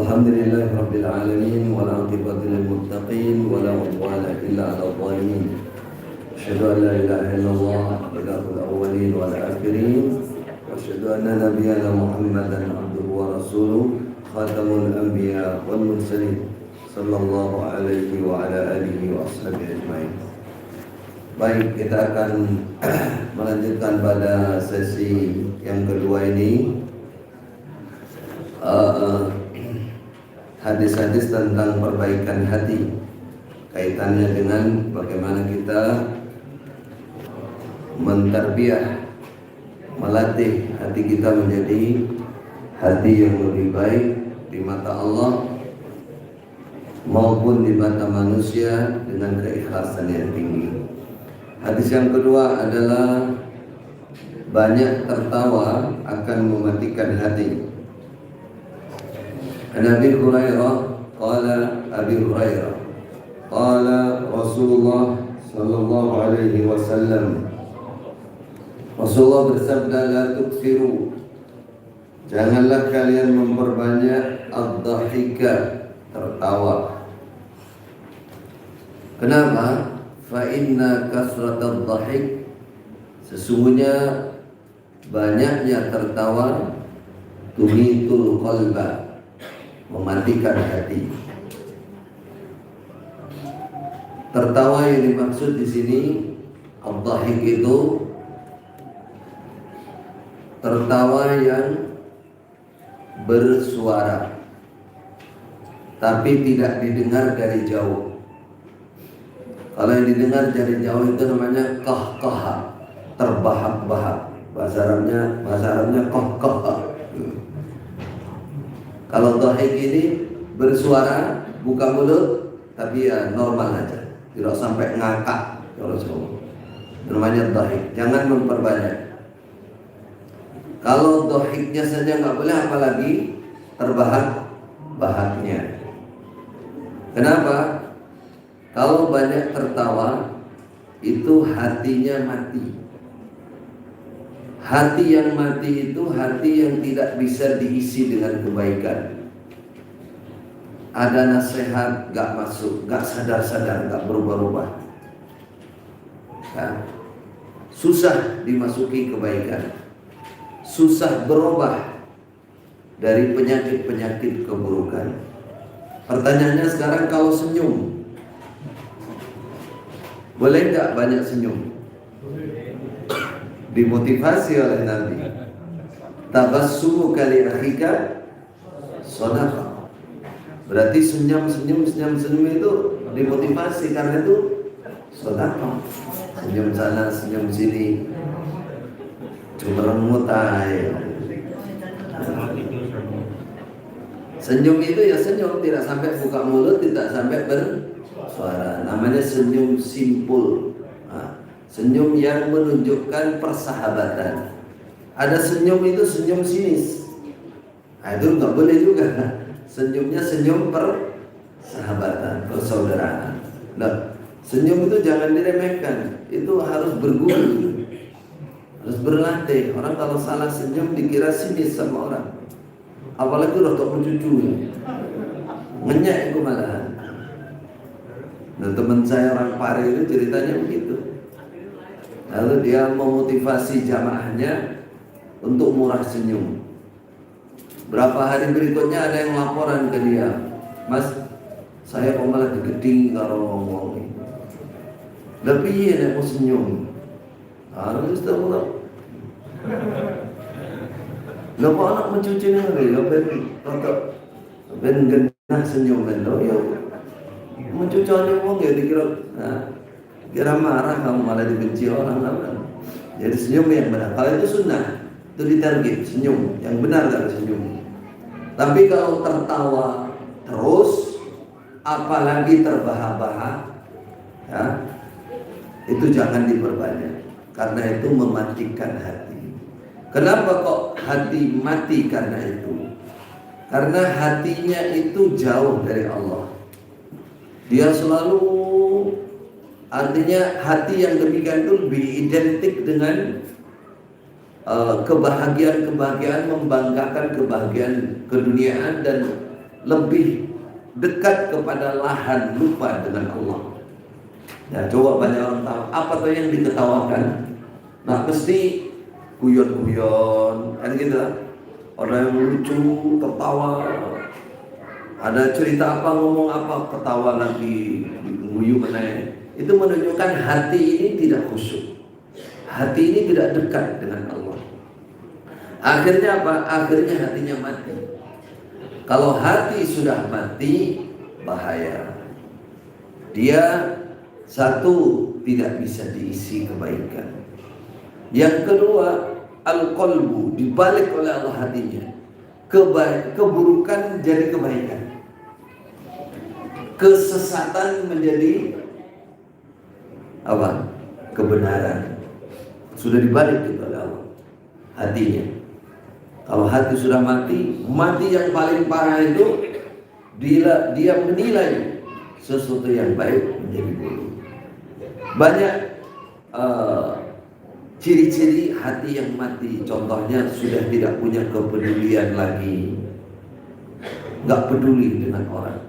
Alhamdulillahi Rabbil Alamin wal aqibatu lil muttaqin wa la udwana illa 'alal zalimin. Asyhadu an la ilaha illallah ilahul awwalin wal akhirin wa asyhadu anna nabiyyana Muhammadan abduhu wa rasuluh khatamul anbiya wal mursalin sallallahu alaihi wa ala alihi wa ashabihi ajmain. Baik, kita akan melanjutkan pada sesi yang kedua ini, hadis-hadis tentang perbaikan hati, kaitannya dengan bagaimana kita mentarbiyah, melatih hati kita menjadi hati yang lebih baik di mata Allah maupun di mata manusia dengan keikhlasan yang tinggi. Hadis yang kedua adalah banyak tertawa akan mematikan hati. Nabi Hurairah qala Abi Hurairah qala Rasulullah sallallahu alaihi wasallam, Rasulullah bersabda, la tuksiru, janganlah kalian memperbanyak ad-dhahika, tertawa. Kenapa? Fa inna kasratad dhahik, sesungguhnya banyaknya tertawa tumitul qalba, mematikan hati. Tertawa yang dimaksud di sini ad-dhahik itu tertawa yang bersuara tapi tidak didengar dari jauh. Kalau yang didengar dari jauh itu namanya qahqaha, terbahak-bahak. Bahasa Arabnya qahqaha. Kalau dhahik ini bersuara, buka mulut, tapi ya normal aja, tidak sampai ngakak. Kalau semua namanya dhahik. Jangan memperbanyak. Kalau dhahiknya saja nggak boleh, apalagi terbahak-bahaknya. Kenapa? Kalau banyak tertawa, itu hatinya mati. Hati yang mati itu hati yang tidak bisa diisi dengan kebaikan. Ada nasihat gak masuk, gak sadar-sadar, gak berubah-ubah. Ya. Susah dimasuki kebaikan, susah berubah dari penyakit-penyakit keburukan. Pertanyaannya sekarang, kalau senyum, boleh gak banyak senyum? Dimotivasi oleh Nabi, tabassumu kali akhika shadaqah. Berarti senyum itu dimotivasi, karena itu shadaqah. Senyum sana, senyum sini, cemerlang mutai. Senyum itu ya senyum, tidak sampai buka mulut, tidak sampai bersuara. Namanya senyum simpul. Senyum yang menunjukkan persahabatan. Ada senyum itu senyum sinis, itu nggak boleh juga. Senyumnya senyum persahabatan, persaudaraan. Nah, senyum itu jangan diremehkan. Itu harus berguru, harus berlatih. Orang kalau salah senyum dikira sinis sama orang. Apalagi rotok mencucu, ngenyak itu malahan. Nah, teman saya orang Pare itu ceritanya begitu. Lalu dia memotivasi jamaahnya untuk murah senyum. Berapa hari berikutnya ada yang laporan ke dia, Mas, saya kok malah digeding kalau ngomong. Tapi iya mau senyum. Harus tahu lah. Lo kok anak mencuci nih, lo ben genah senyum lo ya. Mencuci ngomong ya dikira. Kira marah kamu, malah dibenci orang apa? Jadi senyum yang benar. Kalau itu sunnah, itu ditarget senyum yang benar, kalau senyum. Tapi kalau tertawa terus, apalagi terbahak-bahak, ya, itu jangan diperbanyak, karena itu mematikan hati. Kenapa kok hati mati? Karena itu, karena hatinya itu jauh dari Allah. Dia selalu, artinya hati yang demikian itu lebih identik dengan kebahagiaan, membanggakan kebahagiaan keduniaan dan lebih dekat kepada lahan lupa dengan Allah. Ya, coba banyak orang tahu apa tuh yang diketawakan. Nah, mesti guyon-guyon kan gitu. Orang yang lucu, tertawa. Ada cerita apa, ngomong apa, ketawa lagi, guyu meneh. Itu menunjukkan hati ini tidak khusyuk. Hati ini tidak dekat dengan Allah. Akhirnya apa? Akhirnya hatinya mati. Kalau hati sudah mati, bahaya. Dia satu, tidak bisa diisi kebaikan. Yang kedua, al-qalbu, dibalik oleh Allah hatinya. Keburukan jadi kebaikan. Kesesatan menjadi apa? Kebenaran. Sudah dibalik oleh Allah hatinya. Kalau hati sudah mati, mati yang paling parah itu dia menilai sesuatu yang baik menjadi buruk. Banyak ciri-ciri hati yang mati. Contohnya sudah tidak punya kepedulian lagi, nggak peduli dengan orang,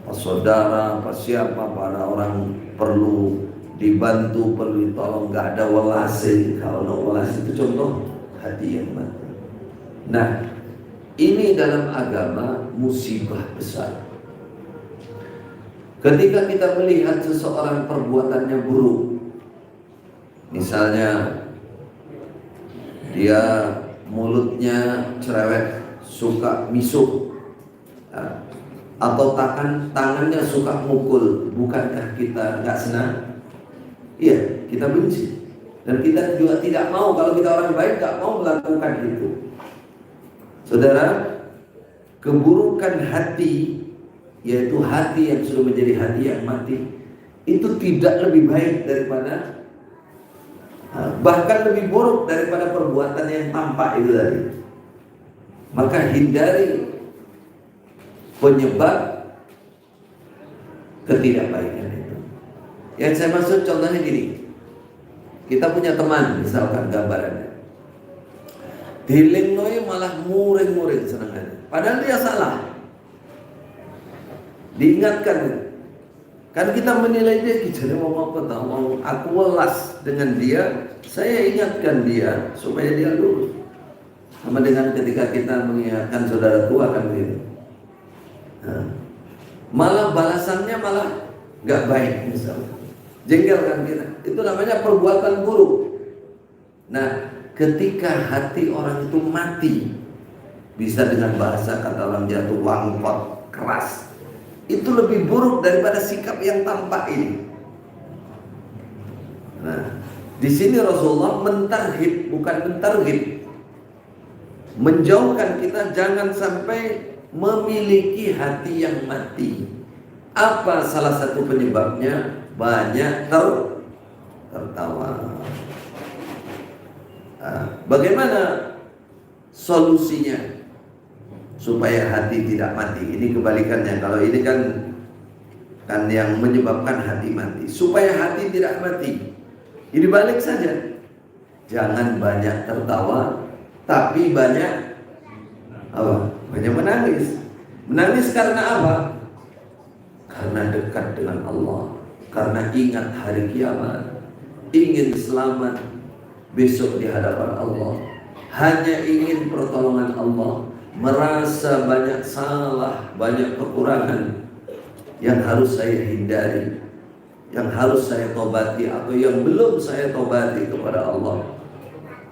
pas saudara, pas siapa, pada orang perlu dibantu, perlu ditolong, nggak ada welase. Kalau no welase itu contoh hati yang mati. Nah, ini dalam agama musibah besar. Ketika kita melihat seseorang perbuatannya buruk, misalnya dia mulutnya cerewet, suka misuk, atau tangannya suka mukul, bukankah kita nggak senang? Iya, kita benci. Dan kita juga tidak mau, kalau kita orang baik nggak mau melakukan itu. Saudara, keburukan hati, yaitu hati yang sudah menjadi hati yang mati, itu tidak lebih baik daripada, bahkan lebih buruk daripada perbuatan yang tampak itu tadi. Maka hindari penyebab ketidakbaikan itu. Yang saya maksud contohnya gini, kita punya teman, misalkan gambarannya, dilingnoy malah muring-muring senangannya, padahal dia salah. Diingatkan, kan kita menilai dia jadi mau apa tahu, mau aku welas dengan dia, saya ingatkan dia supaya dia lurus. Sama dengan ketika kita mengingatkan saudara tua kan gitu. Nah, malah balasannya malah nggak baik, misalnya jengkel kan kita, itu namanya perbuatan buruk. Nah, ketika hati orang itu mati, bisa dengan bahasa kata orang jatuh wangkot, keras, itu lebih buruk daripada sikap yang tampak ini. Nah, di sini Rasulullah mentarhib, bukan mentarghib, menjauhkan kita jangan sampai memiliki hati yang mati. Apa salah satu penyebabnya? Banyak tertawa. Bagaimana solusinya supaya hati tidak mati? Ini kebalikannya. Kalau ini kan yang menyebabkan hati mati. Supaya hati tidak mati, ini balik saja. Jangan banyak tertawa, tapi banyak apa? Banyak menangis. Menangis karena apa? Karena dekat dengan Allah, karena ingat hari kiamat, ingin selamat besok di hadapan Allah, hanya ingin pertolongan Allah, merasa banyak salah, banyak kekurangan yang harus saya hindari, yang harus saya tobati atau yang belum saya tobati kepada Allah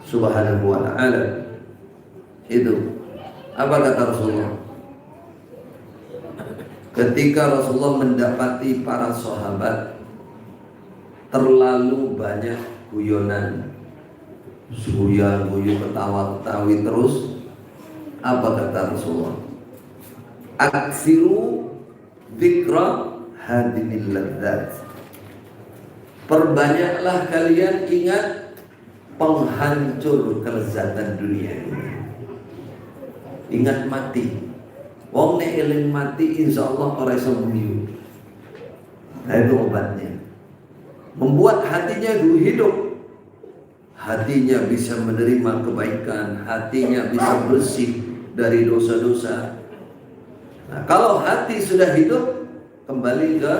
Subhanahu wa ta'ala. Itu apa kata Rasulullah? Ketika Rasulullah mendapati para sahabat terlalu banyak guyonan, guyu ketawa-ketawi terus, apa kata Rasulullah? Aksiru dzikra hadinil ladzat. Perbanyaklah kalian ingat penghancur kelezatan dunia ini. Ingat mati. Wong nek eling mati insyaallah ora iso guyu. Nah, itu obatnya. Membuat hatinya dulu hidup. Hatinya bisa menerima kebaikan, hatinya bisa bersih dari dosa-dosa. Nah, kalau hati sudah hidup, kembali ke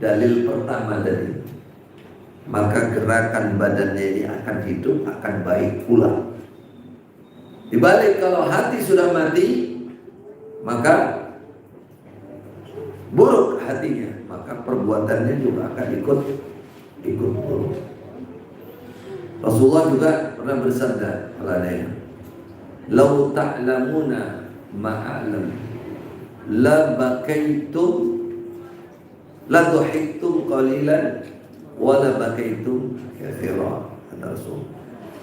dalil pertama tadi, maka gerakan badannya ini akan hidup, akan baik pula. Dibalik kalau hati sudah mati, maka buruk hatinya, maka perbuatannya juga akan ikut buruk. Rasulullah juga pernah bersabda kepadanya, "Lau ta'lamuna ma'alam la bakaitum la dhuhiktum qalilan wa la bakaitum katsiran." Kata Rasul,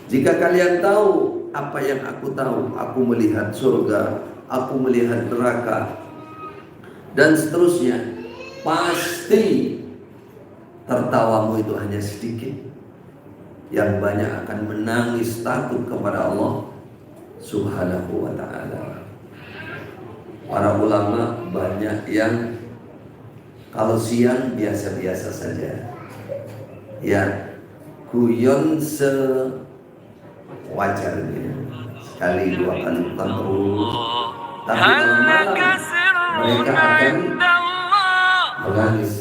jika kalian tahu apa yang aku tahu, aku melihat surga, aku melihat neraka dan seterusnya, pasti tertawamu itu hanya sedikit. Yang banyak akan menangis takut kepada Allah Subhanahu wa ta'ala. Para ulama banyak yang kalau siang biasa-biasa saja, ya guyon sewajarnya, sekali dua kali bukan terus. Tapi kalau malam mereka akan menangis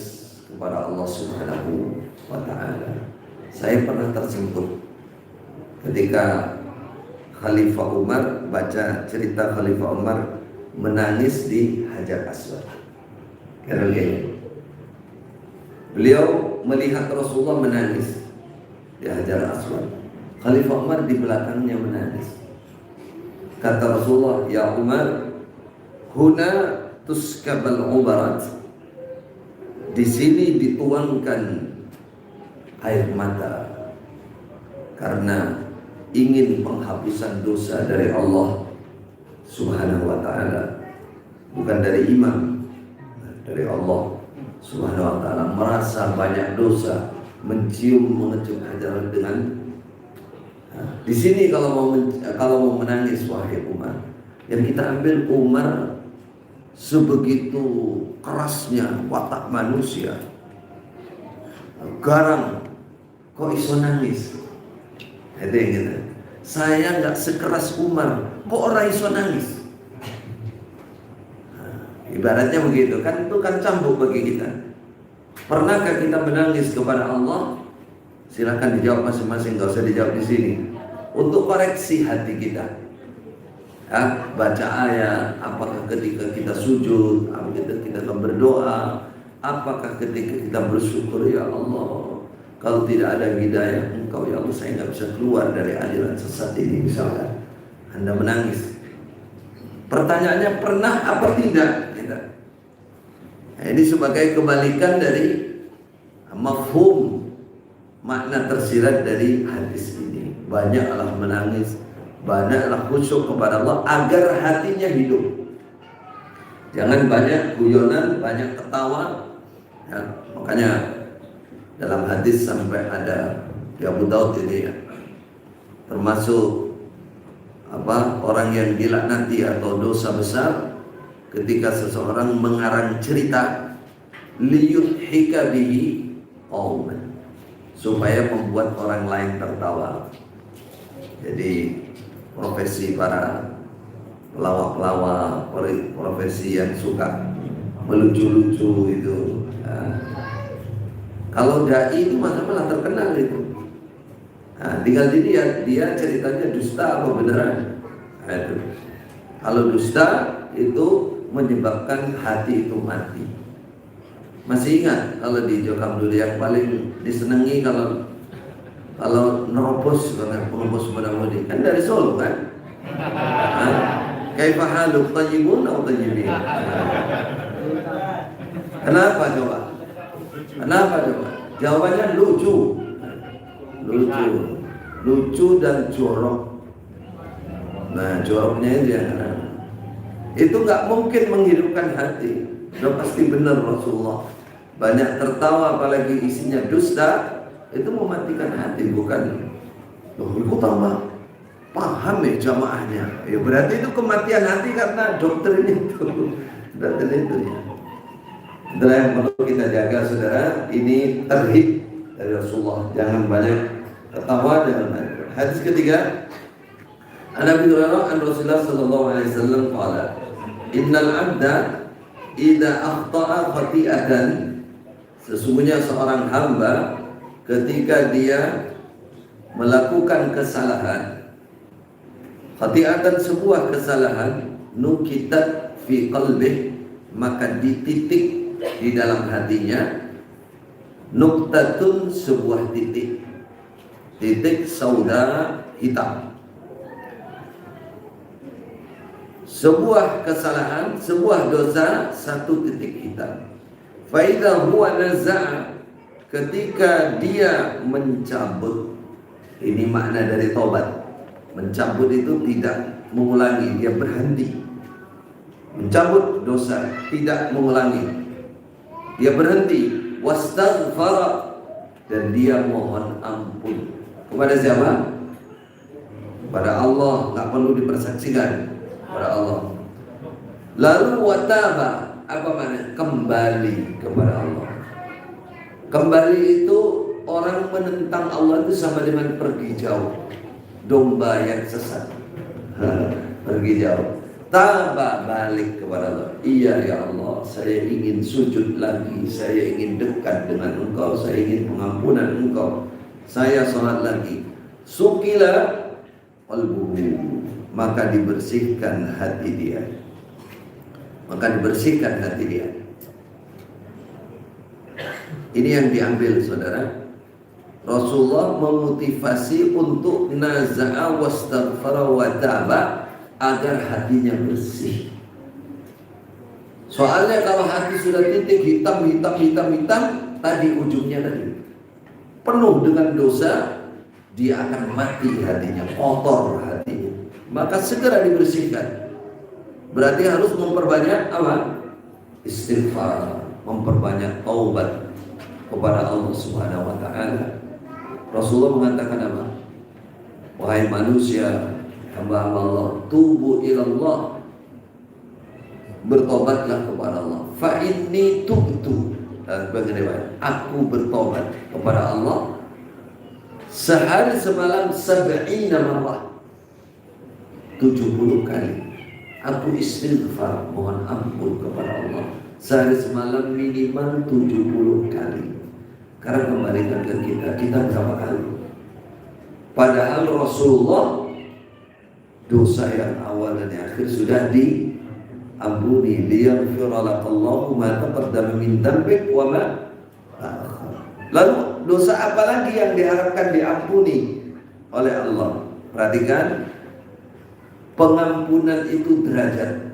kepada Allah Subhanahu wa ta'ala. Saya pernah tersentuh ketika Khalifah Umar, baca cerita Khalifah Umar menangis di Hajar Aswad. Karena beliau melihat Rasulullah menangis di Hajar Aswad, Khalifah Umar di belakangnya menangis. Kata Rasulullah, "Ya Umar, huna tuskabal ubarat." Di sini dituangkan air mata karena ingin penghapusan dosa dari Allah Subhanahu wa ta'ala, bukan dari imam, dari Allah Subhanahu wa ta'ala. Merasa banyak dosa, mengecup hajar dengan di sini kalau mau menangis, wahai Umar, yang kita ambil Umar sebegitu kerasnya watak manusia, garang, kok iso nangis? Itu yang gitu. Saya nggak sekeras Umar, kok orang iso nangis? Nah, ibaratnya begitu kan, itu kan cambuk bagi kita. Pernahkah kita menangis kepada Allah? Silakan dijawab masing-masing, nggak usah dijawab di sini. Untuk koreksi hati kita, ya, baca ayat, apakah ketika kita sujud, apakah kita berdoa, apakah ketika kita bersyukur, ya Allah, kalau tidak ada hidayah Engkau ya Allah, saya nggak bisa keluar dari aliran sesat ini. Misalkan Anda menangis, pertanyaannya pernah apa tidak? Nah, ini sebagai kebalikan dari mafhum, makna tersirat dari hadis ini. Banyaklah menangis, banyaklah khusyuk kepada Allah agar hatinya hidup. Jangan banyak guyonan, banyak ketawa, ya, makanya dalam hadis sampai ada di Abu Daud ini, ya, termasuk orang yang dilaknati atau dosa besar ketika seseorang mengarang cerita liyudhika bihi qauman, supaya membuat orang lain tertawa. Jadi profesi para pelawak-pelawak, profesi yang suka melucu-lucu itu, kalau dai itu malah terkenal itu. Nah, tinggal dilihat dia ceritanya dusta apa beneran. Nah, itu. Kalau dusta itu menyebabkan hati itu mati. Masih ingat kalau di Jokam dulu yang paling disenangi kalau nerobos banget, pengebos muda-mudi kan dari Solo kan? Kaifa haluk tayyibun atau tayyibin? Kenapa coba? Kenapa coba? Jawabannya lucu dan jorok. Nah, joroknya itu yang itu nggak mungkin menghidupkan hati. Sudah pasti benar Rasulullah. Banyak tertawa apalagi isinya dusta, itu mematikan hati, bukan? Loh, itu tambah paham ya jamaahnya. Ya berarti itu kematian hati karena doktrin itu. Doktrin itu ya. Itulah yang perlu kita jaga, saudara. Ini terhib dari Rasulullah. Jangan banyak tertawa, jangan banyak. Hadis ketiga, An Abi Hurairah an Rasulullah sallallahu alaihi wasallam qala, "Innal 'abda idza akhta'a khati'atan, sesungguhnya seorang hamba ketika dia melakukan kesalahan, khati'atan sebuah kesalahan, nukitat fi qalbih, maka dititik di dalam hatinya, nuktatun sebuah titik, titik sauda hitam. Sebuah kesalahan, sebuah dosa, satu titik hitam. Faidha huwa naza'a, ketika dia mencabut, ini makna dari taubat. Mencabut itu tidak mengulangi, dia berhenti. Mencabut dosa, tidak mengulangi, dia berhenti. Wastaghfara, dan dia mohon ampun. Kepada siapa? Kepada Allah, nggak perlu dipersaksikan, kepada Allah. Lalu wataba, apa makna? Kembali kepada Allah. Kembali itu orang menentang Allah itu sama dengan pergi jauh, domba yang sesat. Pergi jauh. Taba, balik kepada Allah. Iya ya Allah, saya ingin sujud lagi, saya ingin dekat dengan Engkau, saya ingin pengampunan Engkau, saya sholat lagi. Sukila qalbuhu, maka dibersihkan hati dia. Maka dibersihkan hati dia. Ini yang diambil, saudara. Rasulullah memotivasi untuk naza'a wastaghfara wa taba, agar hatinya bersih. Soalnya kalau hati sudah titik hitam, tadi ujungnya tadi penuh dengan dosa, dia akan mati hatinya, kotor hatinya. Maka segera dibersihkan. Berarti harus memperbanyak apa? Istighfar, memperbanyak taubat kepada Allah Subhanahu wa taala. Rasulullah mengatakan apa? Wahai manusia, hamba Allah, tubu ilallah, bertobatlah kepada Allah. Fa inni tubtu, aku bertobat kepada Allah sehari semalam 70 marrah, 70 kali. Aku istighfar, mohon ampun kepada Allah sehari semalam minimal 70 kali. Karena kembalikan ke kita berapa kali? Padahal Rasulullah dosa yang awal dan yang akhir sudah diampuni. Liyaghfira lakallahu ma taqaddama min dhanbik wa ma ta'akhkhar. Lalu dosa apa lagi yang diharapkan diampuni oleh Allah? Perhatikan, pengampunan itu derajat.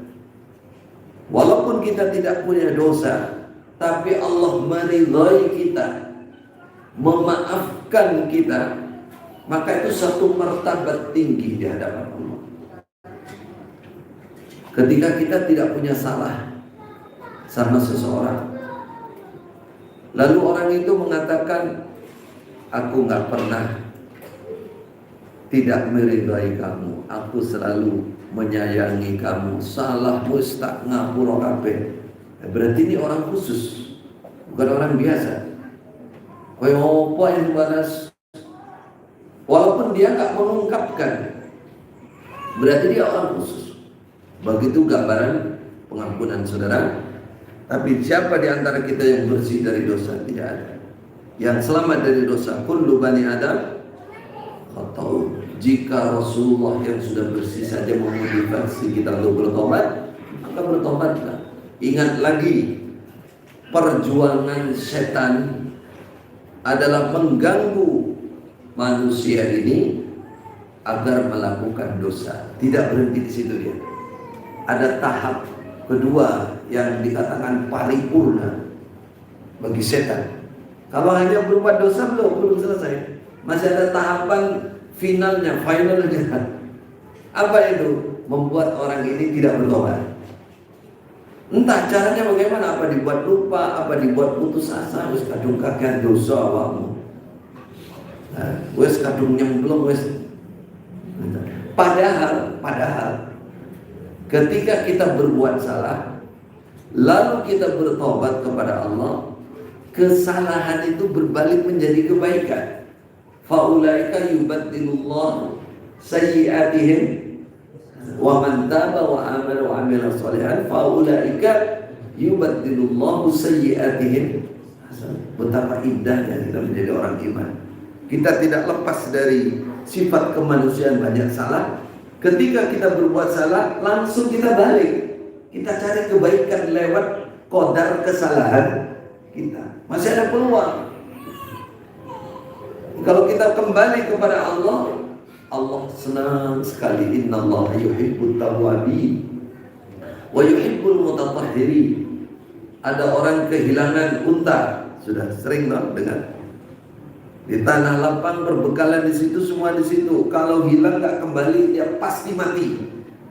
Walaupun kita tidak punya dosa, tapi Allah meridhai kita, memaafkan kita, maka itu satu martabat tinggi di hadapan Allah. Ketika kita tidak punya salah sama seseorang, lalu orang itu mengatakan, aku gak pernah tidak meridai kamu, aku selalu menyayangi kamu, salah mustak ngapura kabeh. Berarti ini orang khusus, bukan orang biasa. Kaya apa yang balas? Walaupun dia gak mengungkapkan, berarti dia orang khusus. Begitu gambaran pengampunan, saudara. Tapi siapa di antara kita yang bersih dari dosa? Tidak ada. Yang selamat dari dosa, kullu bani Adam khata'un. Jika Rasulullah yang sudah bersih saja memotivasi kita untuk bertobat, maka bertobatlah. Ingat lagi, perjuangan setan adalah mengganggu manusia ini agar melakukan dosa. Tidak berhenti di situ dia. Ada tahap kedua yang dikatakan paripurna bagi setan. Kalau hanya berbuat dosa belum selesai. Masih ada tahapan finalnya. Apa itu? Membuat orang ini tidak bertobat. Entah caranya bagaimana, apa dibuat lupa, apa dibuat putus asa, wis kadung kakean dosa awakmu. Wis kadung nyemplung wis. Padahal ketika kita berbuat salah, lalu kita bertobat kepada Allah, kesalahan itu berbalik menjadi kebaikan. Faulaika yubaddilullah sayyi'atihim wa man taba wa amana wa amila shalihan faulaika yubaddilullahu sayyi'atihim hasanat. Betapa indahnya kita menjadi orang iman. Kita tidak lepas dari sifat kemanusiaan banyak salah. Ketika kita berbuat salah, langsung kita balik. Kita cari kebaikan lewat qadar kesalahan kita. Masih ada peluang. Kalau kita kembali kepada Allah, Allah senang sekali. Innallaha yuhibbut tawwabin wa yuhibbul mutatahhirin. Ada orang kehilangan unta, sudah sering dong dengar. Di tanah lapang berbekalan di situ, semua di situ. Kalau hilang nggak kembali, dia pasti mati.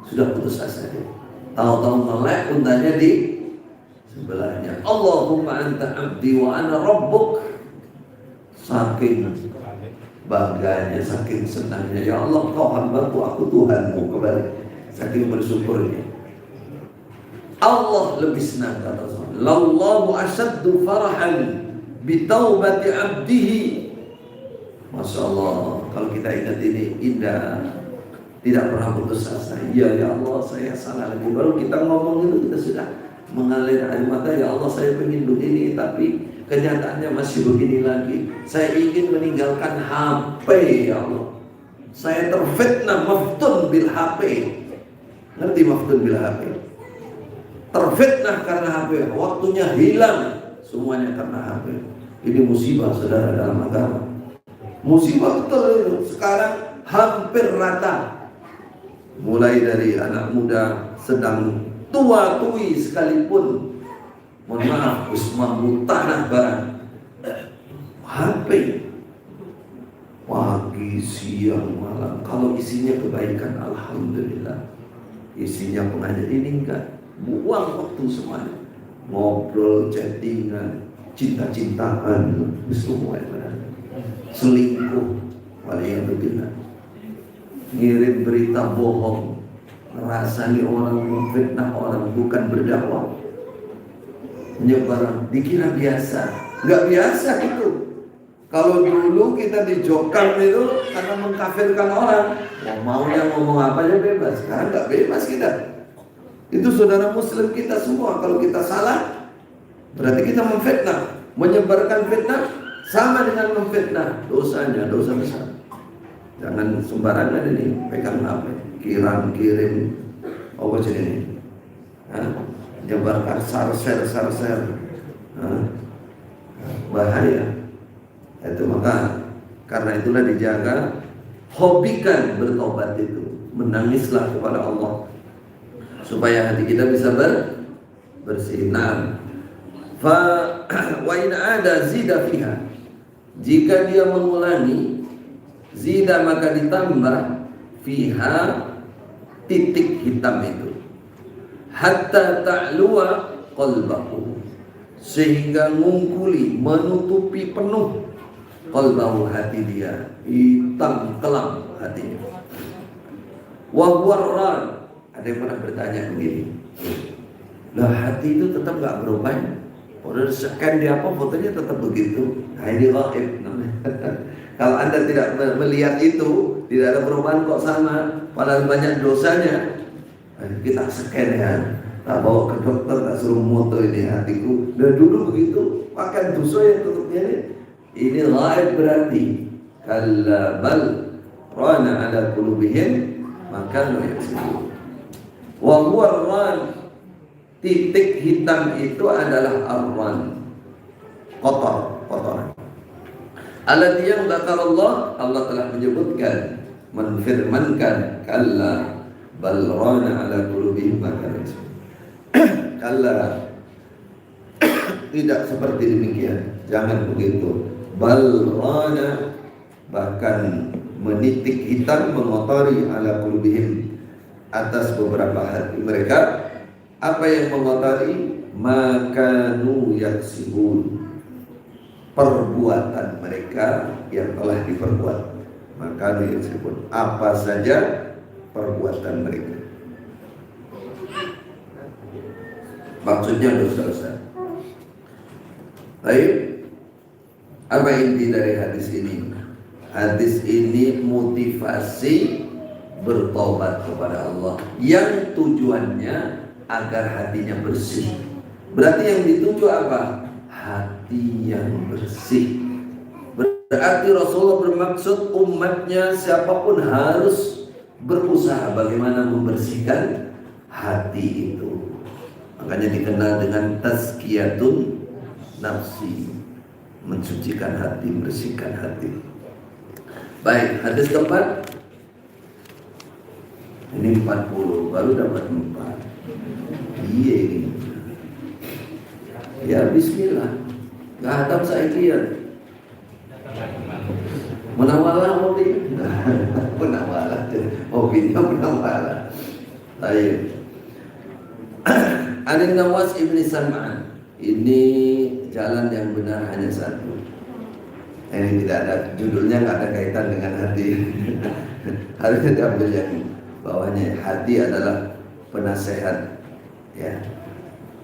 Sudah putus asa dia. Tahu-tahu melek untanya di sebelahnya. Allahumma anta abdi wa ana rabbuk. Saking bangganya, saking senangnya. Ya Allah, kau hambaku, aku Tuhanmu. Kembali. Saking bersyukurnya. Allah lebih senang, kata Rasul. Lallahu asyaddu farahan bitaubati abdihi. Masya Allah, kalau kita ingat ini indah, tidak pernah putus asa. Ya Allah, saya salah lagi. Baru kita ngomong itu kita sudah mengalir air mata. Ya Allah, saya ingin begini, tapi kenyataannya masih begini lagi. Saya ingin meninggalkan HP, ya Allah. Saya terfitnah, maftun bil HP. Ngerti maftun bil HP? Terfitnah karena HP. Waktunya hilang, semuanya karena HP. Ini musibah, saudara, dalam agama. Musibah betul itu. Sekarang hampir rata. Mulai dari anak muda, sedang tua-tui sekalipun. Mohon maaf, usmah tanah barang. HP. Pagi, siang, malam. Kalau isinya kebaikan, alhamdulillah. Isinya pengajian ini enggak. Buang waktu semuanya. Ngobrol, chattingan, cinta-cintaan, semua yang ada. Selingkuh, waliyadzubillah. Ngirim berita bohong, ngerasani orang, memfitnah orang, bukan berdakwah. Menyebar, dikira biasa. Enggak biasa itu. Kalau dulu kita dijokam itu karena mengkafirkan orang. Maunya ngomong apa aja bebas. Sekarang enggak bebas kita. Itu saudara muslim kita semua. Kalau kita salah, berarti kita memfitnah. Menyebarkan fitnah sama dengan memfitnah. Dosanya, dosa besar. Jangan sembarangan ini pegang HP, kirim, apa jadi ini? Nyebarkan sarser. Bahaya. Itu maka karena itulah dijaga. Hobikan bertobat itu. Menangislah kepada Allah supaya hati kita bisa bersinar. Wa in ada zida fiha. Jika dia mengulangi, zida maka ditambah fiha titik hitam itu. Hatta ta'luwa qalbahu. Sehingga ngungkuli, menutupi penuh qalbahu, hati dia. Hitam kelam hatinya. Wa warran. Ada yang pernah bertanya begini. Lah hati itu tetap gak berubah. Udah scan di apa fotonya tetap begitu. Nah ini ghaib namanya. Kalau Anda tidak melihat itu, tidak ada perubahan kok sama, padahal banyak dosanya. Kita scan ya, tak bawa ke dokter, tak suruh moto ini hatiku. Dan dulu begitu, pakai dosa yang tutupnya ini. Ini ghaib berarti. Kalla bal rana ala qulubihim maka lo yaksibun. Wa huwa ar-ran. Titik hitam itu adalah arwan, kotoran. Alladzi yang dzakarallah, Allah telah menyebutkan, menfirmankan, kalla bal rana ala qulubihim ma kanu yaksibun. Kalla, tidak seperti demikian, jangan begitu. Bal rana, bahkan menitik hitam, mengotori ala qulubihim, atas beberapa hati mereka. Apa yang mengotori? Makanu yaksibun, perbuatan mereka yang telah diperbuat. Makanu yaksibun, apa saja perbuatan mereka. Maksudnya dosa-dosa. Baik, apa inti dari hadis ini? Hadis ini motivasi bertobat kepada Allah, yang tujuannya agar hatinya bersih. Berarti yang dituju apa? Hati yang bersih. Berarti Rasulullah bermaksud umatnya siapapun harus berusaha bagaimana membersihkan hati itu. Makanya dikenal dengan tazkiyatun nafsi, mensucikan hati, membersihkan hati. Baik, hadis keempat. Ini 40, baru dapat 4. Iya ini. Ya bismillah. Gak hadap saya lihat. Menawalah hobi. Menawalah. Hobinya menawalah. Baik. Anin Nawas ibni Sam'an. Ini jalan yang benar hanya satu. Ini tidak ada judulnya, nggak ada kaitan dengan hati. Harusnya diambil yang bawahnya. Hati adalah penasehat. Ya.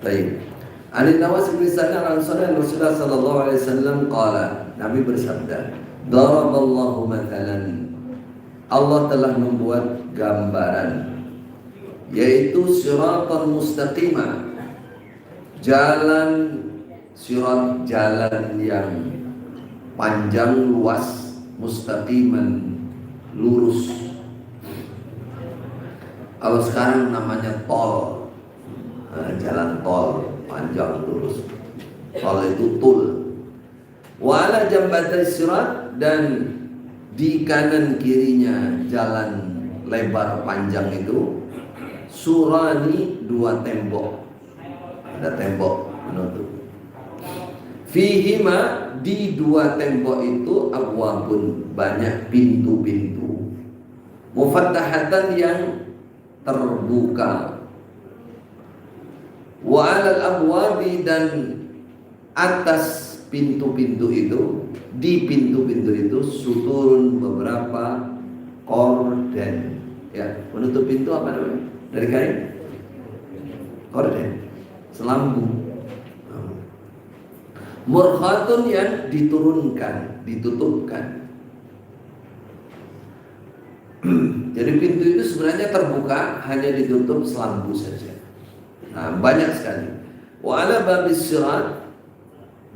Baik. Anin Nawas ibni Sam'an Al-Ansari Rasulullah sallallahu alaihi wasallam qala. Nabi bersabda, "Daraballahu mathalan." Allah telah membuat gambaran, yaitu siratan mustaqimah, jalan sirat, jalan yang panjang luas, mustaqiman, lurus. Kalau sekarang namanya tol, jalan tol panjang lurus. Tol itu tul. Wa ala jambatai sirat, dan di kanan kirinya jalan lebar panjang itu surani, 2 tembok. Ada tembok menutup. Fihima, di 2 tembok itu abwabun, banyak pintu-pintu. Mufattahatan, yang terbuka. Wa alal abwabi, dan atas pintu-pintu itu, di pintu-pintu itu suturun, beberapa korden. Ya, menutup pintu apa namanya? Dari kain? Korden, selambung. Murkhatun, yang diturunkan, ditutupkan. Jadi pintu itu sebenarnya terbuka, hanya ditutup selambung saja. Nah, banyak sekali. Wa ala babis sirat,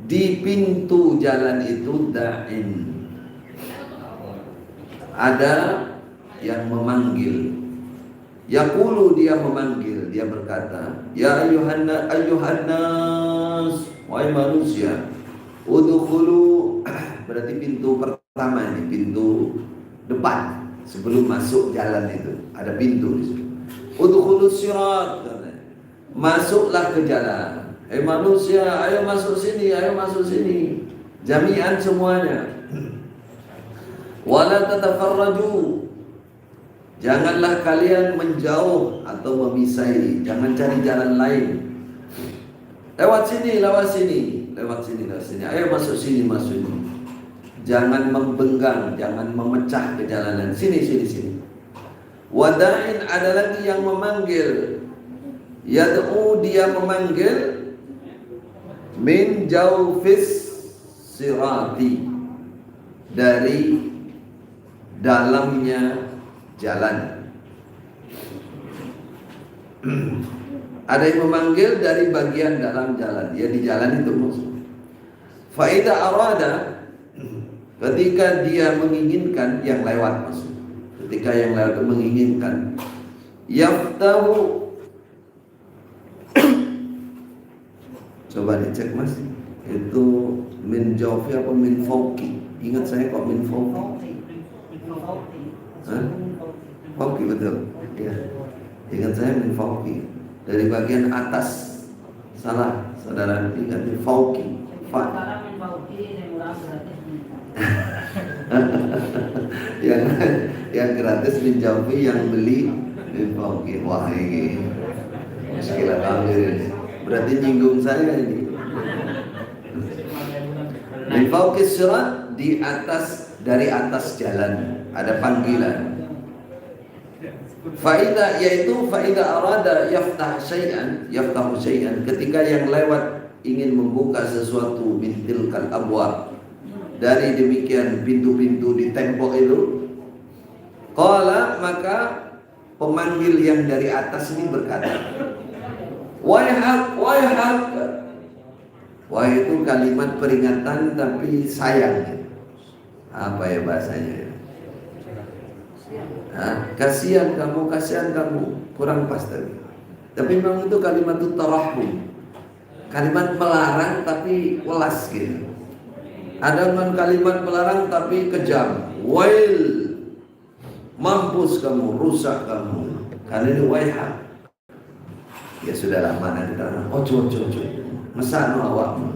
di pintu jalan itu da'in, ada yang memanggil. Yaqulu, dia memanggil, dia berkata, ya ayyuhannas, wahai manusia, udkhulu, berarti pintu pertama ini, pintu depan sebelum masuk jalan itu, ada pintu di situ. Udkhulu sirat, masuklah ke jalan. Manusia, ayo masuk sini, ayo masuk sini. Jami'an semuanya. Wala tatafarraju, janganlah kalian menjauh atau memisai, jangan cari jalan lain. Lewat sini, lewat sini, lewat sini, lewat sini. Ayo masuk sini, masuk sini. Jangan membenggang, jangan memecah ke jalanan. Sini, sini, sini. Wada'in, ada lagi yang memanggil. Yad'u, dia memanggil. Min jawfis sirati, dari dalamnya jalan. Ada yang memanggil dari bagian dalam jalan, ya di jalan itu maksud. Faida arada, ketika dia menginginkan, yang lewat maksud. Ketika yang lewat menginginkan, yaftahu. Coba dicek mas, itu min jawfi apa min fauki? Ingat saya kok min fauki. Fauki betul. Ya. Ingat saya min fauki, dari bagian atas. Salah, saudara, ingat min fauki. yang gratis min jawfi, yang beli min fauki. Wah ini muskilah kami ini. Berarti nyinggung saya ini. Min fauqis sirat, di atas, dari atas jalan ada panggilan. Faida, yaitu faida arada yaftahu syai'an, ketika yang lewat ingin membuka sesuatu, min tilkal abwab, dari demikian pintu-pintu di tembok itu. Qala, maka pemanggil yang dari atas ini berkata, Waihak, waihak. Wah itu kalimat peringatan tapi sayang. Apa ya bahasanya? Kasihan kamu, kurang pas tadi. Tapi memang itu kalimat itu tarahum, kalimat melarang tapi welas gitu. Ada kalimat melarang tapi kejam. Wail, mampus kamu, rusak kamu. Karena ini waihak. Ya sudahlah, mana kita ojo, mesano awakmu.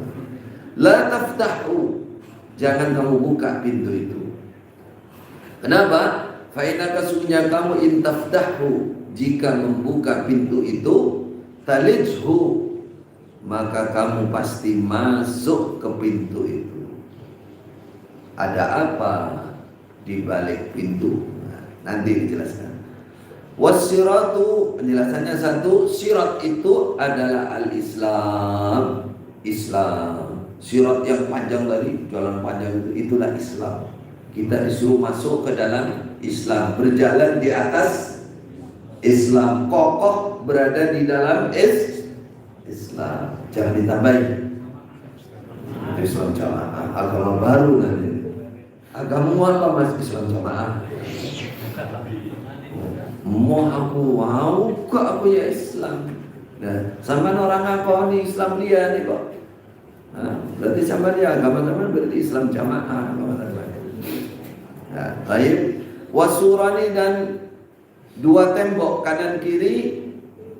La taftahu, jangan kamu buka pintu itu. Kenapa? Fa innaka sesungguhnya kamu intaftahu, jika membuka pintu itu, talijhu, maka kamu pasti masuk ke pintu itu. Ada apa di balik pintu? Nanti dijelaskan. Wassiratu, penjelasannya satu, sirat itu adalah al-Islam, Islam. Sirat yang panjang tadi, jalan panjang itu, itulah Islam. Kita disuruh masuk ke dalam Islam, berjalan di atas Islam, kokoh berada di dalam Islam. Jangan ditambahin Islam jamaah, agama baru nanti. Agama apa mas? Islam jamaah. Mau aku ya Islam. Nah, sama orang aku nih Islam dia nih kok. Berarti sama dia agama-agama berarti Islam jamaah agama-agama. Nah, baik. Wasurani, dan dua tembok kanan kiri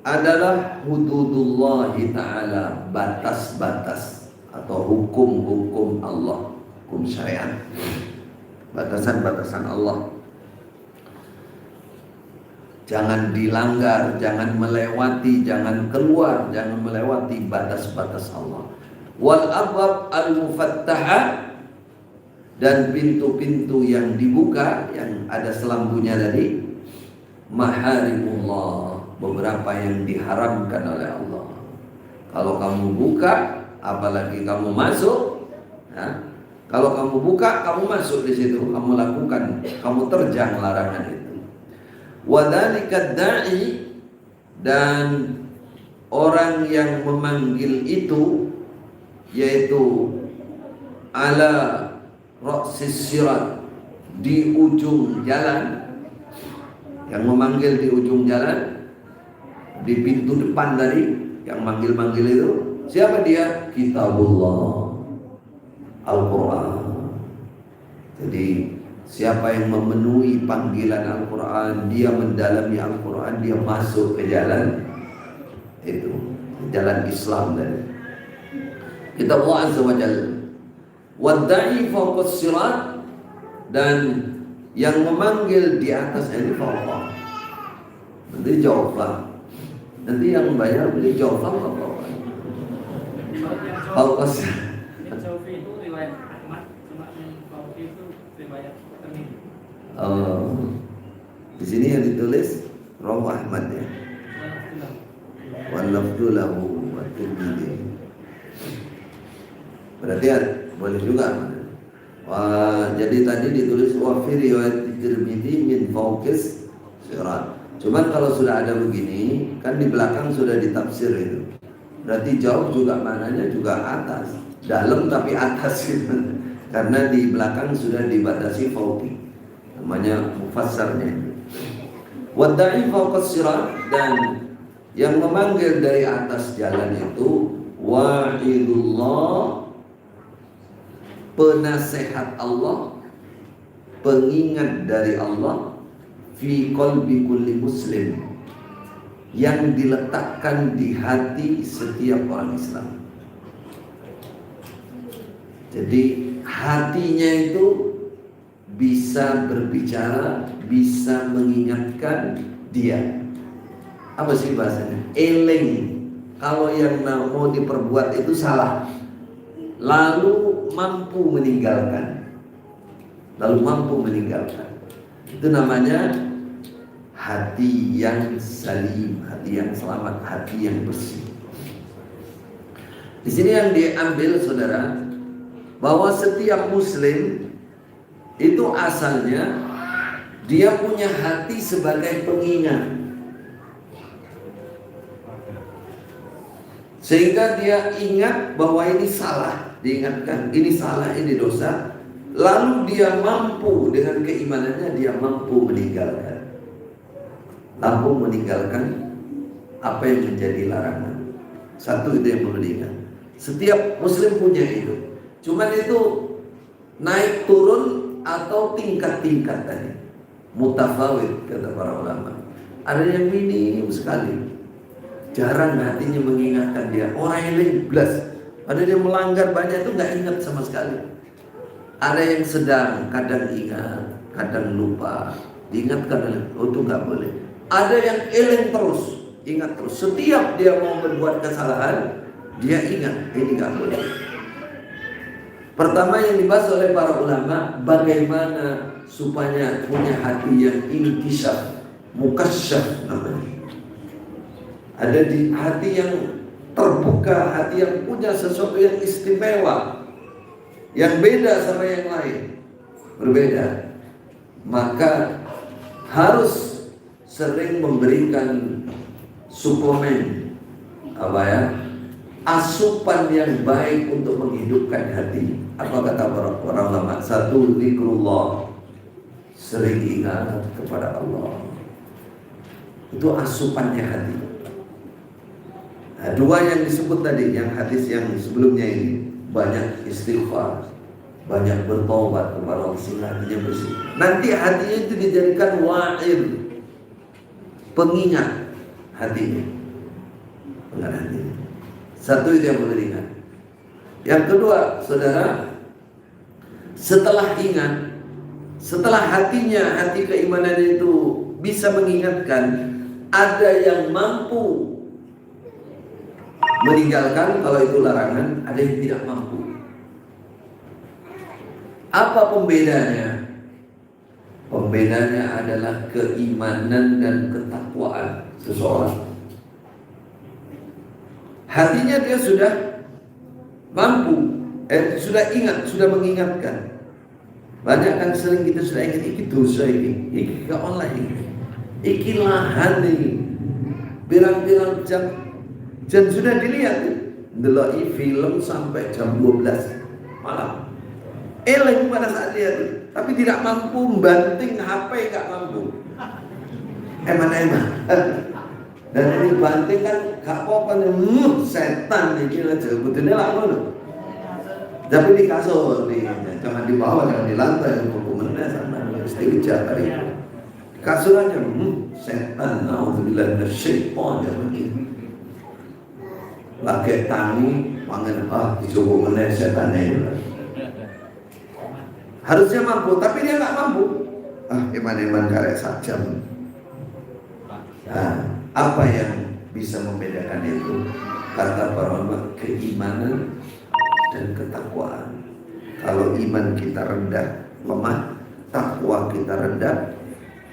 adalah hududullahi ta'ala, batas-batas atau hukum-hukum Allah, hukum syariat, batasan-batasan Allah. Jangan dilanggar, jangan melewati, jangan keluar, jangan melewati batas-batas Allah. Wal abwab al-mufattahah, dan pintu-pintu yang dibuka, yang ada selambunya tadi, maharimullah, beberapa yang diharamkan oleh Allah. Kalau kamu buka, apalagi kamu masuk, ya, kalau kamu buka, kamu masuk di situ, kamu lakukan, kamu terjang larangan itu. Wadzalika da'i, dan orang yang memanggil itu, yaitu ala ra'sis sirat, di ujung jalan, yang memanggil di ujung jalan, di pintu depan tadi, yang manggil-manggil itu, siapa dia? Kitabullah, Al-Quran. Jadi siapa yang memenuhi panggilan Al-Quran, dia mendalami Al-Quran, dia masuk ke jalan itu, jalan Islam tadi. Kitab Allah Azza wa Jalla. Wadda'i fawqas sirat, dan yang memanggil di atas ini fawqah. Nanti jawablah. Nanti yang bayar beli jawablah apa? Fawqas. Di sini yang ditulis Rawi Ahmad ya. Wal lafdhu lahu wa Tirmidzi. Berarti boleh juga. Jadi tadi ditulis wa fi riwayat Tirmidzi min fawqis sirat. Cuman kalau sudah ada begini, kan di belakang sudah ditafsir itu. Berarti jauh juga maknanya juga atas, dalam tapi atas gitu. Karena di belakang sudah dibatasi fawqi. Namanya mufassarnya. Wadda'i fawqas sirat, dan yang memanggil dari atas jalan itu wa'idullah, penasehat Allah, pengingat dari Allah, fi qalbi kulli muslim, yang diletakkan di hati setiap orang Islam. Jadi hatinya itu bisa berbicara, bisa mengingatkan dia. Apa sih bahasanya? Eling. Kalau yang mau diperbuat itu salah, lalu mampu meninggalkan. Itu namanya hati yang salim, hati yang selamat, hati yang bersih. Di sini yang diambil saudara, bahwa setiap muslim itu asalnya dia punya hati sebagai pengingat. Sehingga dia ingat bahwa ini salah, diingatkan ini salah, ini dosa. Lalu dia mampu dengan keimanannya, dia mampu meninggalkan. Mampu meninggalkan apa yang menjadi larangan. Satu itu yang perlu diingat. Setiap muslim punya itu. Cuman itu naik turun atau tingkat-tingkat tadi. Mutafawid kata para ulama. Ada yang minim sekali. Jarang hatinya mengingatkan dia. Orang yang leblas. Ada yang melanggar banyak itu nggak ingat sama sekali. Ada yang sedang, kadang ingat, kadang lupa. Diingatkan, oh itu nggak boleh. Ada yang eling terus, ingat terus. Setiap dia mau berbuat kesalahan, dia ingat ini nggak boleh. Pertama yang dibahas oleh para ulama, bagaimana supaya punya hati yang inkishaf, mukasyaf namanya. Ada di hati yang terbuka, hati yang punya sesuatu yang istimewa, yang beda sama yang lain, berbeda. Maka harus sering memberikan suplemen, asupan yang baik untuk menghidupkan hati. Apa kata para ulama? Satu, zikrullah, sering ingat kepada Allah. Itu asupannya hati. Nah, dua yang disebut tadi, yang hadis yang sebelumnya ini, banyak istighfar, banyak bertobat kepada Allah sehingga hatinya bersih. Nanti hatinya itu dijadikan wa'id, pengingat hatinya. Pengingat hatinya. Satu itu yang boleh diingat. Yang kedua, saudara, setelah ingat, setelah hatinya, hati keimanannya itu bisa mengingatkan, ada yang mampu meninggalkan kalau itu larangan, ada yang tidak mampu. Apa pembedanya? Pembedanya adalah keimanan dan ketakwaan seseorang. Hatinya dia sudah mampu, sudah ingat, sudah mengingatkan. Banyak kan sering kita sudah ingat, iki dosa iki ke online, iki lahan ini, pirang-pirang jam. Dan sudah dilihat, ndelok film sampai jam 12 malam. Eleng pada saat lihat, tapi tidak mampu membanting HP, gak mampu. Eman-eman. Dan ini banting kan gak apa-apa, setan ini aja, betulnya lah ngono. Tapi di kasur, jangan di bawah, jangan di lantai, hukumannya sama, mesti kejar tadi. Di kasur aja, setan, naudzubillah minasyaitonir rajim. Lagi tangi, panggil disuruh meneh setan itu. Harusnya mampu, tapi dia nggak mampu. Iman-iman karek saja. Nah, apa yang bisa membedakan itu? Kata para ulama, keimanan dan ketakwaan. Kalau iman kita rendah, lemah, takwa kita rendah,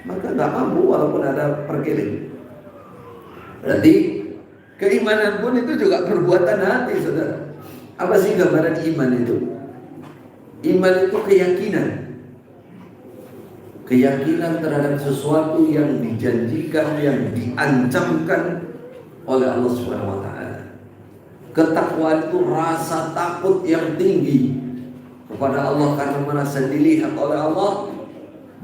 maka nggak mampu walaupun ada pergiling. Berarti keimanan pun itu juga perbuatan hati, saudara. Apa sih gambaran iman itu? Iman itu keyakinan. Keyakinan terhadap sesuatu yang dijanjikan, yang diancamkan oleh Allah Subhanahu wa taala. Ketakwaan itu rasa takut yang tinggi kepada Allah karena merasa dilihat oleh Allah,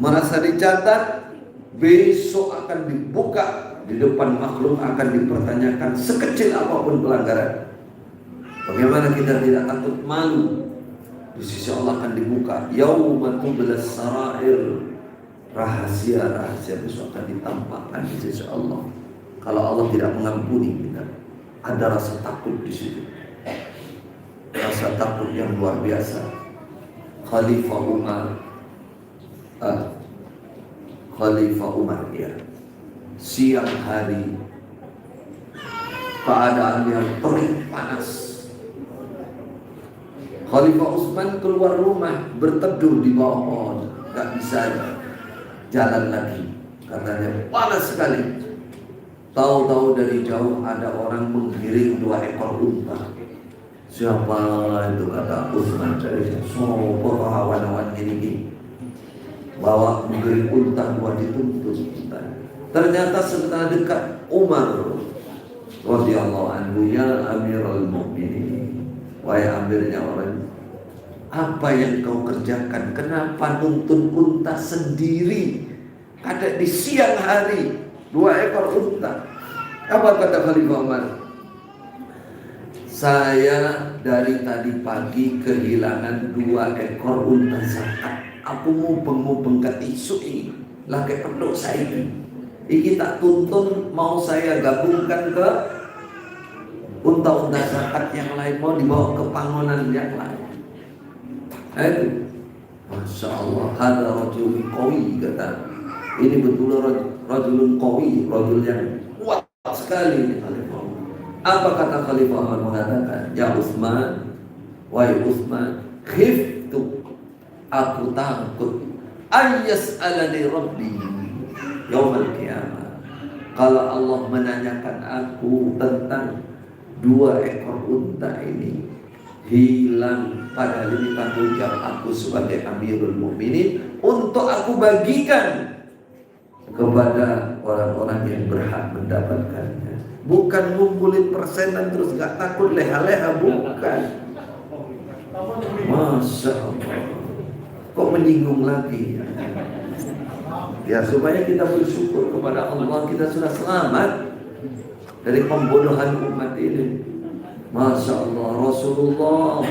merasa dicatat, besok akan dibuka di depan makhluk, akan dipertanyakan sekecil apapun pelanggaran. Bagaimana kita tidak takut malu? Di sisi Allah akan dibuka. Yauma tublas sarair, rahasia-rahasia besok akan ditampakkan di sisi Allah. Kalau Allah tidak mengampuni kita, ada rasa takut di situ. Rasa takut yang luar biasa. Khalifah Umar ya. Siang hari keadaan yang terik panas. Khalifah Utsman keluar rumah berteduh di bawah pohon, gak bisa jalan lagi, katanya panas sekali. Tahu-tahu dari jauh ada orang menggiring 2 ekor unta. Siapa itu, kata Utsman, sopo kawan-kawan ini bawa menggiring unta 2 dituntut. Ternyata setelah dekat Umar radhiyallahu anhu, ya Amirul Mukminin, wahai amirnya orang, apa yang kau kerjakan? Kenapa nuntun unta sendiri? Ada di siang hari 2 ekor unta. Apa kata Khalifah Umar? Saya dari tadi pagi kehilangan 2 ekor unta zakat. Aku mubeng-mubeng ke isu ini, lagi penduk saya ini. Iki tak tuntun, mau saya gabungkan ke unta-unta zakat yang lain, mau dibawa ke pangonan yang lain. Masya Allah, ada rajul qawi, kata. Ini betul rajulun qawi, rajul yang kuat sekali. Apa kata Khalifah Umar mengatakan? Ya Utsman, wahai Utsman, khiftu, aku takut, ayyas'alani Rabbi yaumil qiyamah. Kalau Allah menanyakan aku tentang 2 ekor unta ini hilang, padahal ini tanggung jawab aku sebagai Amirul Mukminin untuk aku bagikan kepada orang-orang yang berhak mendapatkannya. Bukan ngumpulin persenan terus gak takut leha-leha, bukan. Masya Allah, kok menyinggung lagi? Ya supaya kita bersyukur kepada Allah, kita sudah selamat dari pembodohan umat ini. Masya Allah, Rasulullah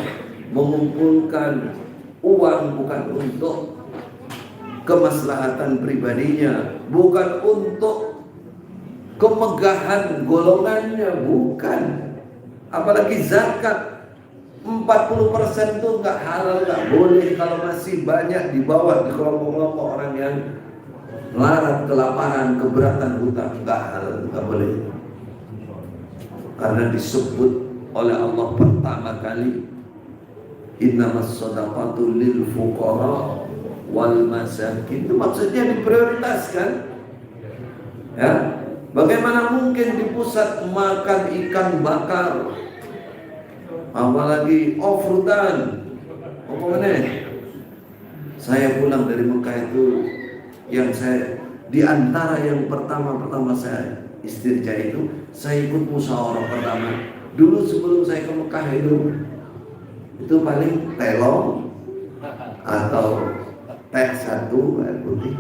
mengumpulkan uang bukan untuk kemaslahatan pribadinya, bukan untuk kemegahan golongannya, bukan. Apalagi zakat 40% itu nggak halal, nggak boleh. Kalau masih banyak di bawah, di kelompok-kelompok orang yang larat, kelaparan, keberatan hutang, nggak halal, nggak boleh. Karena disebut oleh Allah pertama kali, innamas shadaqatu lil fuqara wal masakin. Itu maksudnya diprioritaskan. Ya, bagaimana mungkin di pusat makan ikan bakar, apalagi off-roadan. Saya pulang dari Mekah itu, yang saya di antara yang pertama saya istirja itu, saya ikut musyawarah pertama. Dulu sebelum saya ke Mekah itu paling telong atau teh 1 air putih.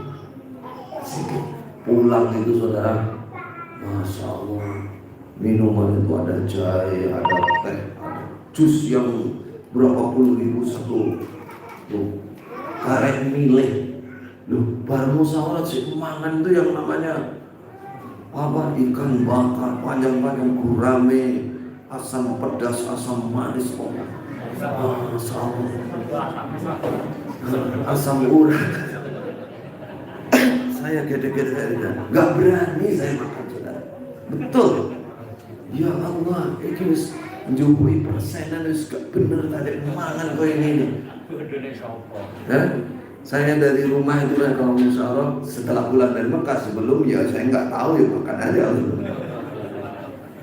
Pulang itu saudara, Masya Allah, minuman itu ada jahe, ada teh, ada jus yang berapa puluh ribu satu. Tuh, karet milih. Loh, baru musyawarah si mangan itu yang namanya apa? Ikan bakar panjang-panjang, gurame, asam pedas, asam manis, asam urat. Saya gede-gede nggak berani saya makan, saudara. Betul. Ya Allah, ini wis njupui persenan wis gak bener tadi mangan kau ini. Saya dari rumah itu kan, kalau musyawarah setelah pulang dari Mekah, sebelum ya saya nggak tahu, ya makan aja.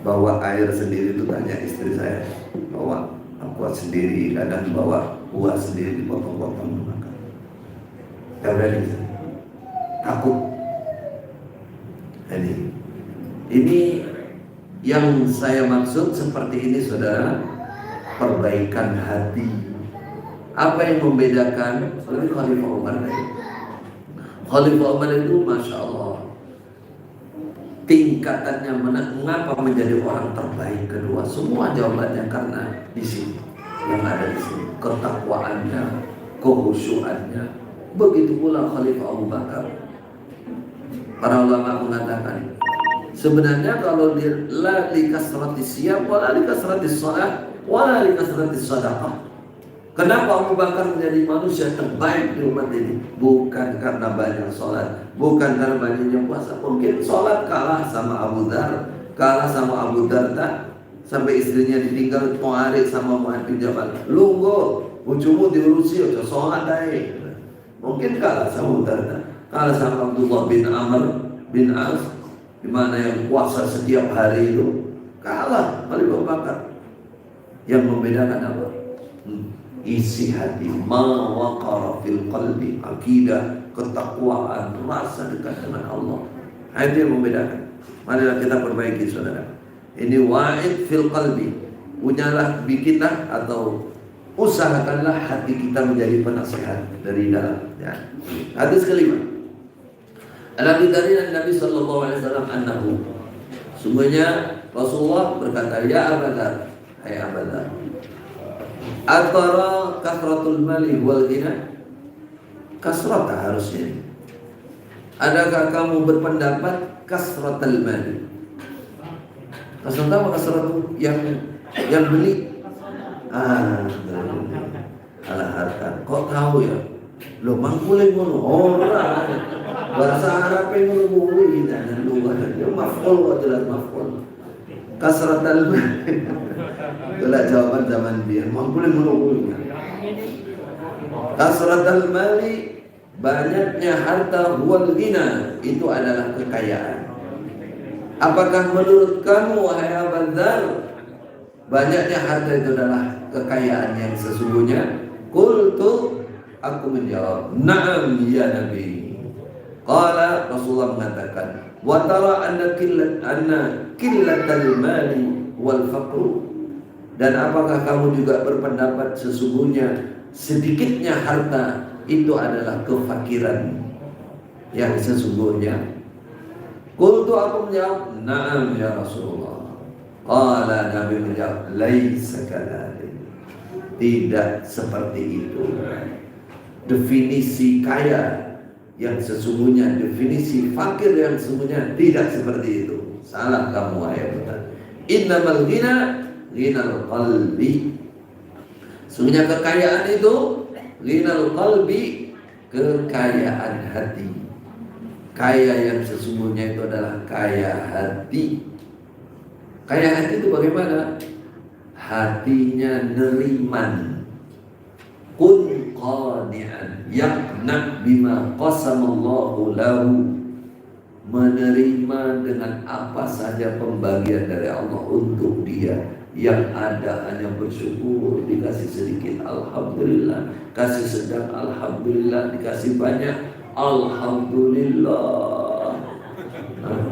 Bawa air sendiri, itu tanya istri saya, bawa aqua sendiri, kadang bawa buah sendiri dipotong-potong makan. Gak berani, takut. Jadi ini yang saya maksud seperti ini, saudara, perbaikan hati. Apa yang membedakan seperti Khalifah Umar tadi? Khalifah Umar itu Masya Allah, tingkatannya mengapa menjadi orang terbaik kedua? Semua jawabannya karena di sini, yang ada di sini, ketakwaannya, kehusyuannya. Begitu pula Khalifah Abu Bakar. Para ulama mengatakan, sebenarnya kalau dia la li kasratis siyam wala li kasratis shalah wala li kasratis sadaqah. Kenapa Abu Bakar menjadi manusia terbaik di umat ini? Bukan karena banyak sholat, bukan karena banyaknya puasa. Mungkin sholat kalah sama Abu Dar, kalah sama Abu Darda, sampai istrinya ditinggal Mu'arid sama Mu'ad bin Jabal. Lunggu, ujungmu diurusi, udah sholat deh. Mungkin kalah sama Abu Darda, kalah sama Abdullah bin Amr bin As, di mana yang puasa setiap hari itu, kalah oleh Abu Bakar. Yang membedakan apa? Isi hati, ma waqara fil qalbi, akidah, ketakwaan, rasa dekat dengan Allah. Itu yang membedakan. Marilah kita perbaiki, saudara. Ini wa'id fil qalbi. Punyalah, bikinlah atau usahakanlah hati kita menjadi penasehat dari dalam. Ya. Hadis kelima. Al-Abi dari Nabi sallallahu alaihi wasallam annahu. Sungguhnya Rasulullah berkata, ya Abu Dzar, hai Abu Dzar, atara kasratul mali wal ghina? Kasrata harusnya. Adakah kamu berpendapat kasratul mali? Kasrat apa? Kasrat yang beli. Alah harta. Kok tahu ya? Lo mangkulin ngono ora. Bahasa Arab ngono muli dan luar. Yo maf'ul wa jelas maf'ul. Kasratul mali. Itulah jawaban zaman dia. Mangkulin ngono muli. Kasratul mali, banyaknya harta, wal ghina, itu adalah kekayaan. Apakah menurut kamu wahai Abu Dzar, banyaknya harta itu adalah kekayaan yang sesungguhnya? Qultu, aku menjawab, na'am ya Nabi. Qala, Rasulullah mengatakan, wa tara anna qillatal mali wal faqru. Dan apakah kamu juga berpendapat sesungguhnya sedikitnya harta itu adalah kefakiran yang sesungguhnya? Qultu, aku menjawab, na'am ya Rasulullah. Qala, Nabi menjawab, laisa kadzalik. Tidak seperti itu. Definisi kaya yang sesungguhnya, definisi fakir yang sesungguhnya tidak seperti itu. Salah kamu wahai Buddha. Innamal ghina ghinal qalbi. Sesungguhnya kekayaan itu ghinal qalbi, kekayaan hati. Kaya yang sesungguhnya itu adalah kaya hati. Kaya hati itu bagaimana? Hatinya neriman. Kun qani'an yaqna bima qasamallahu lahu. Menerima dengan apa saja pembagian dari Allah untuk dia. Yang ada hanya bersyukur, dikasih sedikit alhamdulillah, kasih sedang alhamdulillah, dikasih banyak alhamdulillah.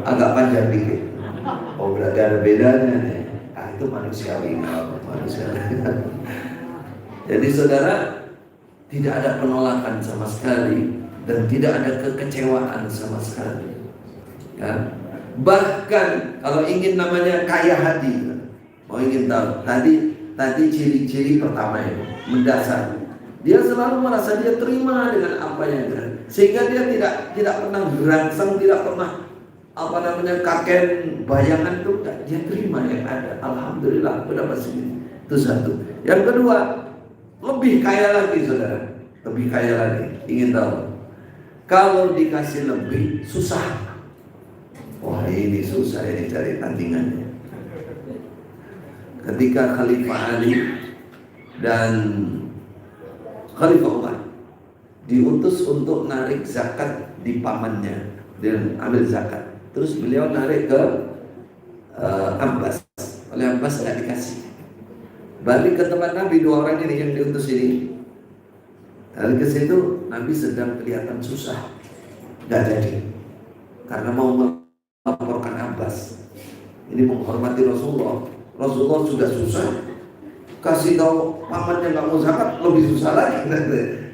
Agak panjang dikit. Oh, berarti ada bedanya nih. Itu manusiawi, manusiawi. Jadi saudara, tidak ada penolakan sama sekali dan tidak ada kekecewaan sama sekali. Ya. Bahkan kalau ingin namanya kaya hati, mau ingin tahu, tadi ciri-ciri pertama itu mendasar. Dia selalu merasa dia terima dengan apa yang ada, sehingga dia tidak pernah berangsang, tidak pernah kakek bayangan itu, dia terima yang ada. Alhamdulillah, berapa segini. Itu satu. Yang kedua, lebih kaya lagi saudara, lebih kaya lagi. Ingin tahu? Kalau dikasih lebih susah. Wah, ini susah ini cari tandingannya. Ketika Khalifah Ali dan Khalifah Umar diutus untuk narik zakat di pamannya dan ambil zakat. Terus beliau narik ke Abbas. Oleh Abbas tidak dikasih. Balik ke tempat Nabi, dua orang ini yang diutus ini. Balik ke situ, Nabi sedang kelihatan susah, tidak jadi, karena mau melaporkan Abbas. Ini menghormati Rasulullah. Rasulullah sudah susah, kasih tahu pamannya nggak mau zakat, lebih susah lagi.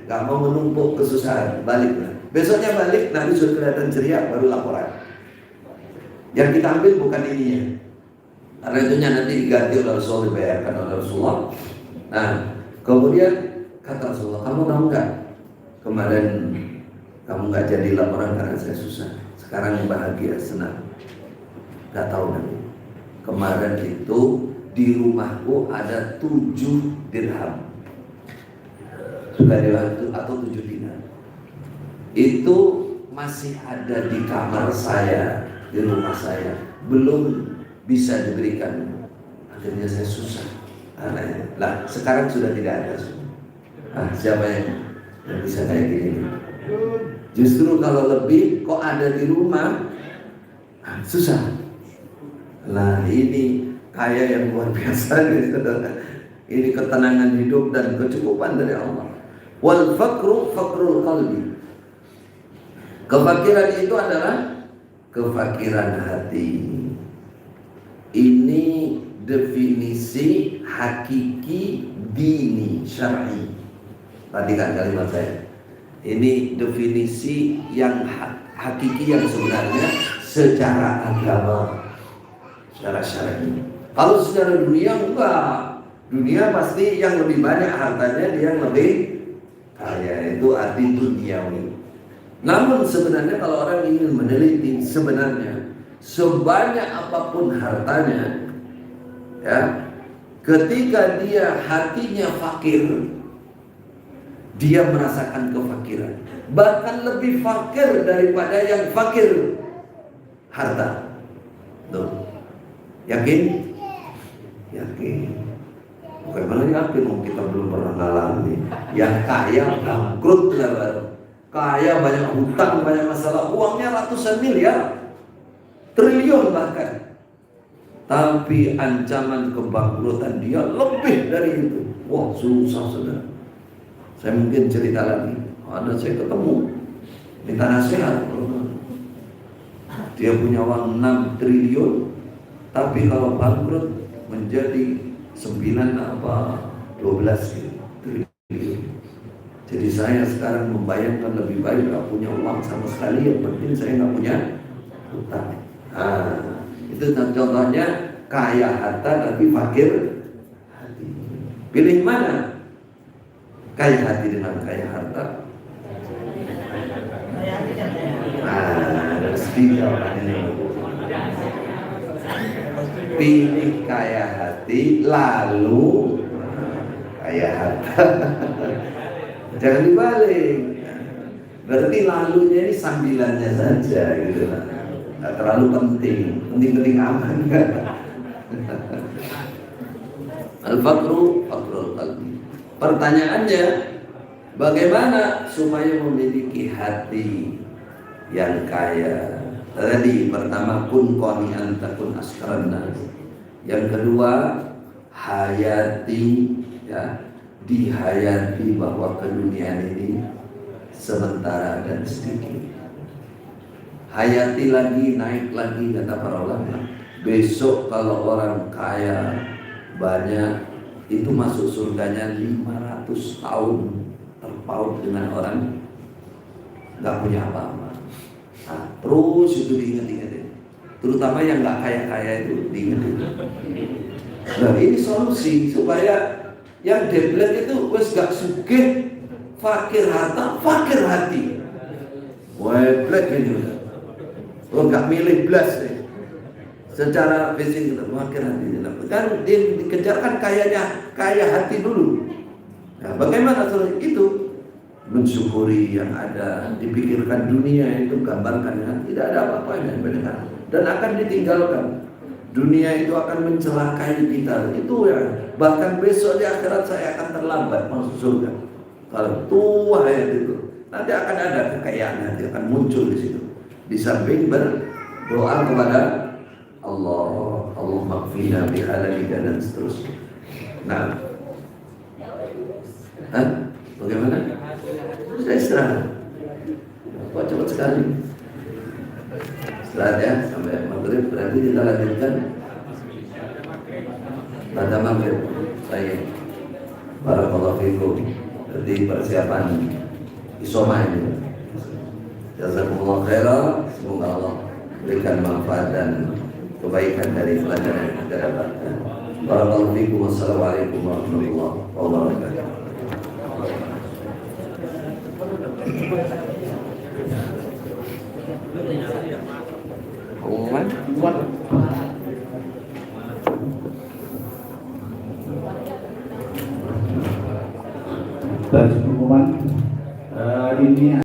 Nggak mau menumpuk kesusahan, baliklah. Besoknya balik, Nabi sudah kelihatan ceria, baru laporan. Yang kita ambil bukan ininya, karena itunya nanti diganti oleh Rasulullah, dibayarkan oleh Rasulullah. Nah, kemudian kata Rasulullah, kamu tahu nggak, kemarin kamu nggak jadi laporan karena saya susah. Sekarang yang bahagia, senang. Nggak tahu Nabi. Kemarin itu di rumahku ada 7 dirham. Sudah itu atau 7 dinar. Itu masih ada di kamar saya, di rumah saya, belum bisa diberikan. Akhirnya saya susah. Lah, sekarang sudah tidak ada. Siapa yang bisa kayak gini? Justru kalau lebih kok ada di rumah, susah. Nah, ini kaya yang luar biasa nih, saudara. Ini ketenangan hidup dan kecukupan dari Allah. Wal faqru faqrul qalbi. Kefakiran itu adalah kefakiran hati. Ini definisi hakiki dini syar'i. Perhatikan kalimat saya. Ini definisi yang hakiki yang sebenarnya secara agama, secara syar'i. Kalau secara dunia enggak. Dunia pasti yang lebih banyak hartanya dia yang lebih kaya, itu arti duniawi. Namun sebenarnya kalau orang ingin meneliti, sebenarnya sebanyak apapun hartanya, ya, ketika dia hatinya fakir, dia merasakan kefakiran. Bahkan lebih fakir daripada yang fakir harta. Tuh. Yakin? Yakin. Bagaimana yakin? Kita belum pernah ngalami. Yang kaya bangkrut lah, kaya banyak hutang, banyak masalah, uangnya ratusan miliar, triliun bahkan. Tapi ancaman kebangkrutan dia lebih dari itu. Wah, susah saudara. Saya mungkin cerita lagi. Ada saya ketemu minta nasihat. Dia punya uang 6 triliun, tapi kalau bangkrut menjadi 9 apa 12 triliun. Jadi saya sekarang membayangkan lebih baik gak punya uang sama sekali, yang penting saya gak punya hutang. Itu contohnya kaya harta tapi fakir hati. Pilih mana? Kaya hati dengan kaya harta. Sedih jawabannya. Pilih kaya hati lalu kaya harta. Jangan dibalik. Berarti lalunya ini sambilannya saja gitu lah. Nggak terlalu penting aman. Al-faqru faqrul qalbi. Pertanyaannya, bagaimana supaya memiliki hati yang kaya? Tadi pertama kun qani'an takun askaran nas. Yang kedua, hayati, ya, dihayati bahwa keduniaan ini sementara dan sedikit. Hayati lagi, naik lagi, kata para ulama. Besok kalau orang kaya banyak, itu masuk surganya 500 tahun terpaut dengan orang gak punya apa-apa. Nah, terus itu diingat-ingatin. Terutama yang gak kaya-kaya itu diingatin. Nah, ini solusi supaya yang deblek itu wes gak sugih, fakir harta, fakir hati. Weblek ini udah. Oh, gak milih blas nih. Secara fisik kita fakir hati. Kan dikejarkan kaya hati dulu. Nah, bagaimana soal itu? Mensyukuri yang ada, dipikirkan dunia itu gambarkan ya, tidak ada apa-apanya benar, dan akan ditinggalkan. Dunia itu akan mencelakai kita, itu ya. Bahkan besok di akhirat saya akan terlambat masuk surga. Kalau tua ya itu, nanti akan ada kekayaan, nanti akan muncul di situ. Di samping berdoa kepada Allah, Allah maghfirna bihalalika dan seterusnya. Nah, bagaimana? Sudah istirahat. Kok cepat sekali? Istirahat ya sampai maghrib. Berarti kita lanjutkan pada maghrib. Baik. Barakallahu fikum. Berarti persiapan isoma ini. Jazakumullah khairan. Semoga Allah berikan manfaat dan kebaikan dari pelajaran yang kita dapatkan. Barakallahu fikum. Wassalamualaikum warahmatullahi wabarakatuh. Pengumuman ini